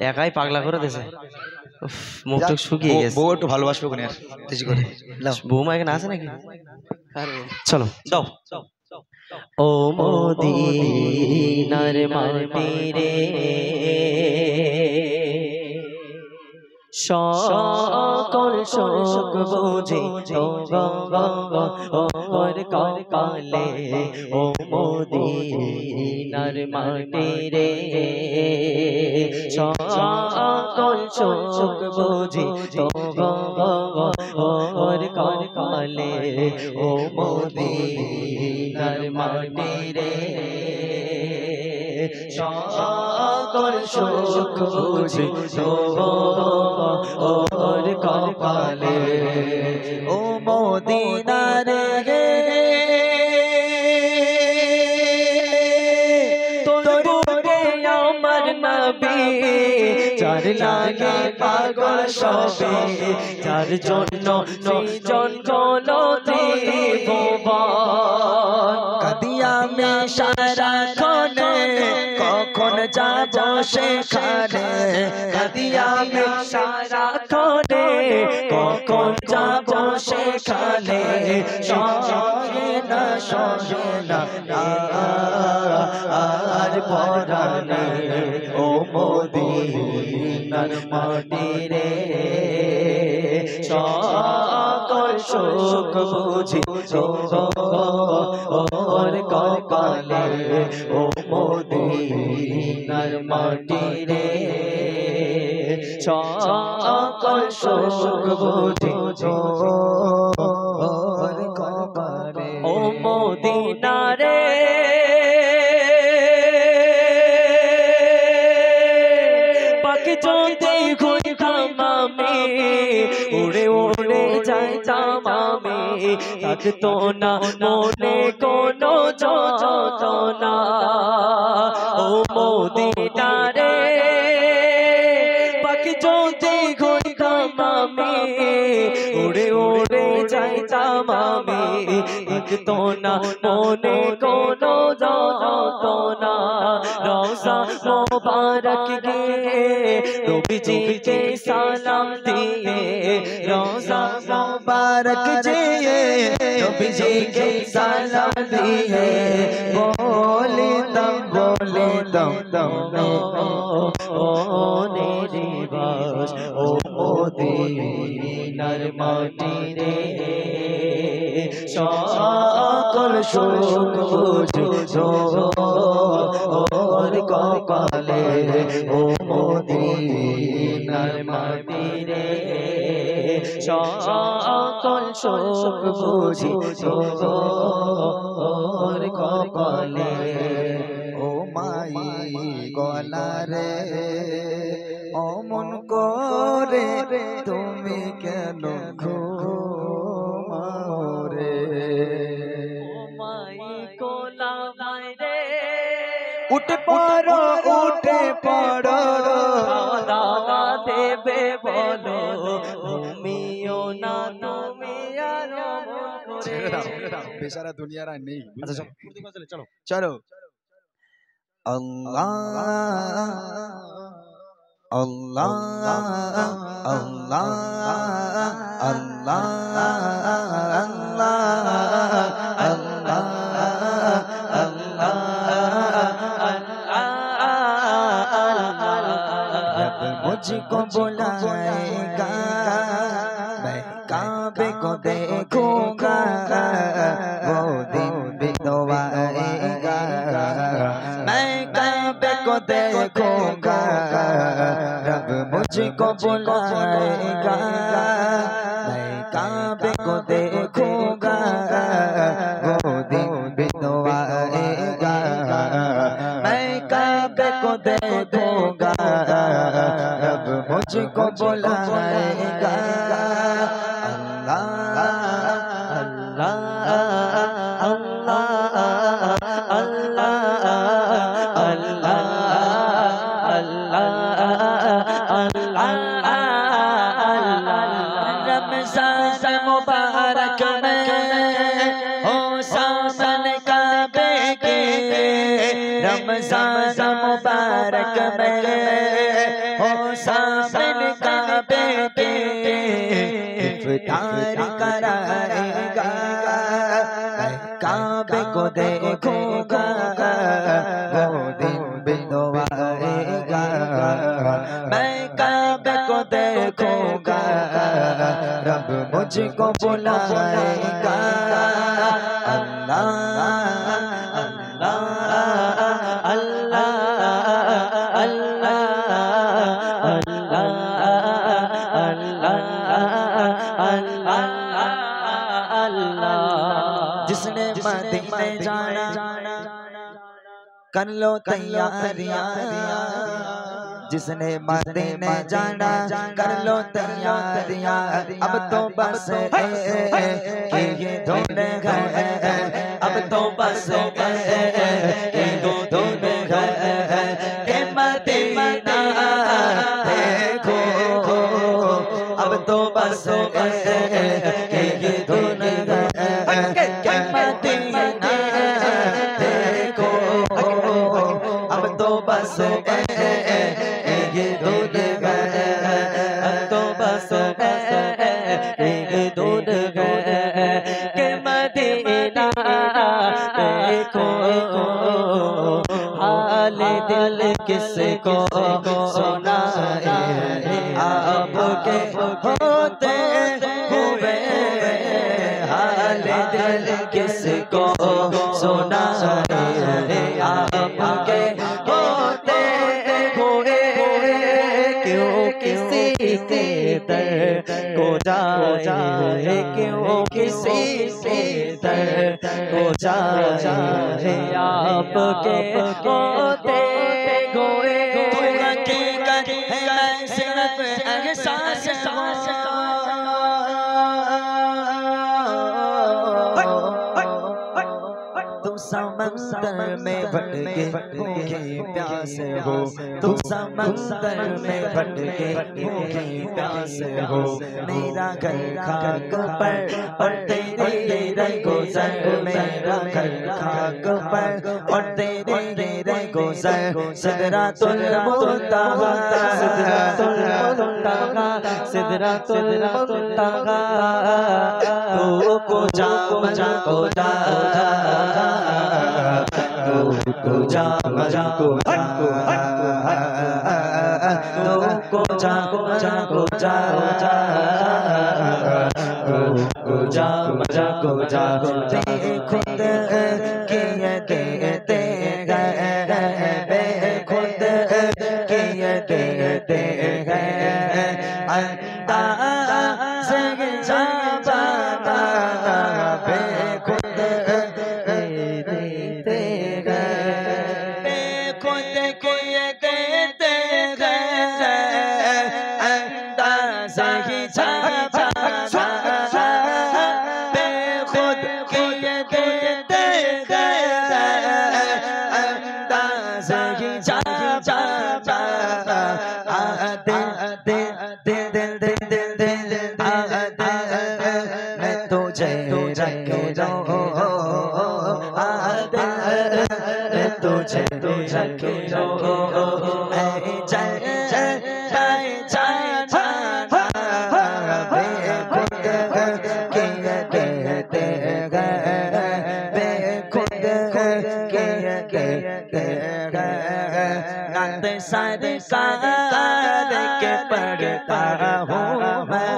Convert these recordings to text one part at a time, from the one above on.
একাই পাগলা করে দিয়েছে। মুখটুক শুকিয়ে গেছে। বউ একটু ভালোবাসবো কোন আর বেশি করে। বৌমা এখানে আছে নাকি? চলো যাও। ও মদিনার মাটি রে সকল শোক বুঝে ওর কপালে ও মদিনার মাটি রে সকল শোক বুঝে ওর কপালে ও মদিনার মাটি রে সকল শোক বুঝে ওর কপালে ও মদিনা রে তোর বুকে আমার নবী যার লাগে পাগল সবে যার জন্য সৃজন হলো ত্রিভুবন কাদিয়া মে সারাক্ষণে কখন যাব সেখানে কাদিয়া মে সারাক্ষণে কখন যাব সেখানে সহে না আর পরানে ও মদিনার মাটি রে সকল শোক বুঝি ওর কপালে ও মদিনার মাটি রে সকল শোক বুঝি ওর কপালে ও মদিনা রে পাখি যদি ঘুই খামামি উড়ে উড়ে যায় জামামি থাকতো না মনে কোনো যন্ত্রণা ও মদিনা রে পাখি যদি ঘুই খামামি উড়ে উড়ে যায় জামামি থাকতো না মনে কোনো যন্ত্রণা রওজা মোবারক গিয়ে নবীজি কে সালাম দিয়ে রওজা মোবারক গিয়ে নবীজি কে সালাম দিয়ে বলে দম ও নিবাস ও মদিনার মাটি রে সকল শোক বুঝো ওর কপালে ও মদিনার মাটি রে সকল শোক বুঝো ওর কপালে ও মাই গলা রে অমন করে তুমি কেন ঘুমাও রে মাই কোলা মাই রে উঠে পড়ো খাওয়া দাওয়া দেবে বলো ঘুমিও না তুমি আর ছেড়ে দাও বেচারা দুনিয়ার আর নেই। আচ্ছা চলো চলো আল্লাহ আল্লাহ আল্লাহ আল্লাহ আল্লাহ मुझको बुलाएगा मैं काबे को देखूंगा वो दिन भी तो आएगा मैं काबे को देखूंगा रब मुझको बुलाएगा मैं काबे को देखूंगा वो दिन भी तो आएगा मैं काबे को देखूंगा रब मुझको बुलाएगा अल्लाह अल्लाह अल्लाह अल्लाह अल्लाह रमज़ान मुबारक में हो सावन काबे के रमज़ान मुबारक में हो सामने काबे के इफ्तार कराएगा काबे को देखूंगा वो दिन भी आएगा मैं काबे को देखूंगा रब मुझको बुलाएगा अल्लाह अल्लाह अल्लाह अल्लाह अल्लाह जिसने मदीने जाना कर लो तैयारियां जिसने मदीने जाना कर लो तैयारियां अब तो बस ये धुन है अब तो बस ये धुन है के मदीना देखो अब तो बस ये धुन है के मदीना देखो अब तो बस ये धुन है अब तो बस ये धुन है के मदीना देखो हाल दिल किसको सुनाए आपके होते हुए हाल दिल किसको सुनाए आपके होते हुए क्यों किसी के दर को जाए क्यों किसी के दर को जाए आपके होते हुए हकीकत है सिर्फ एहसास तुम समंदर में भटके भूखे प्यासे हो तुम समंदर में भटके भूखे प्यासे हो मेरा घर खाक पर और तेरे गुजर मेरा घर खाक पर और तेरे गुजर सिदरातुल मुंतहा सिदरातुल मुंतहा सिदरातुल मुंतहा तू को जा मजा को जा को जा मजा को जा को जा मजा को जा खुद किए देते गए खुद किए देते गए अंदाज़ जाबाना खुद देते गए खुद किए देते गए अंदाज़ जाबाना खुद किए देते गए अंदाज़ जाबाना मैं तुझे रख लो मैं तुझे रख लो सारे सारे के पढ़ता हूँ मैं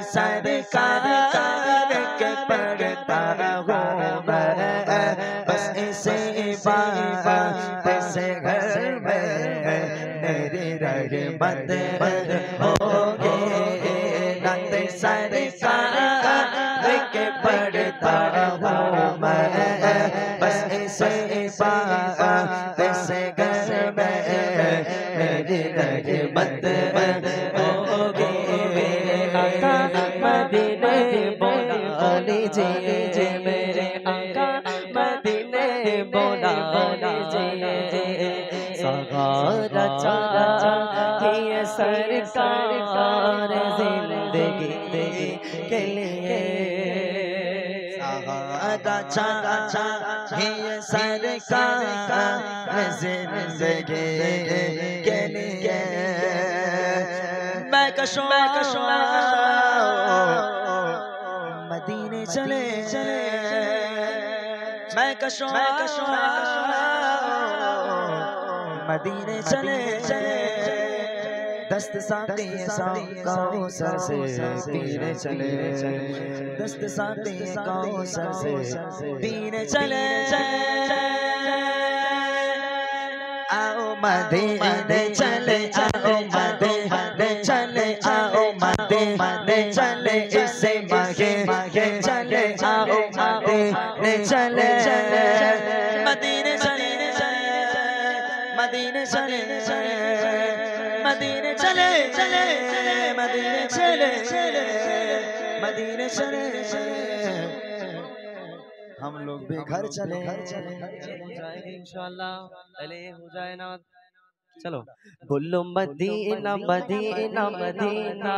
सारे सारे के पढ़ता हूँ मैं बस इसी बात से घर में मेरी रहमत होगी नाते सारे सारे के पढ़ता हूँ मैं बस इसी बात से घर में मेरी रहमत होगी मदीने बोला लीजिए मेरे आका मदीने बोला लीजिए सगारा चाहिए सरकार जिंदगी के लिए सगारा चाहिए सरकार जिंदगी के कशो मदीने चले चले मैं कशो मदीने चले चले दस्त साथी सर से पीने चले दस्त साथी सर से पीने चले आओ मदीने चले आओ मदीने चले आओ मदीने चले इसे मांगे चले आओ मदीने चले मदीने चले मदीने चले मदीने चले चले मदीने चले चले मदीने चले हम लोग भी घर चले इंशाल्लाह पहले हो जाए ना चलो बोलो मदीना मदीना मदीना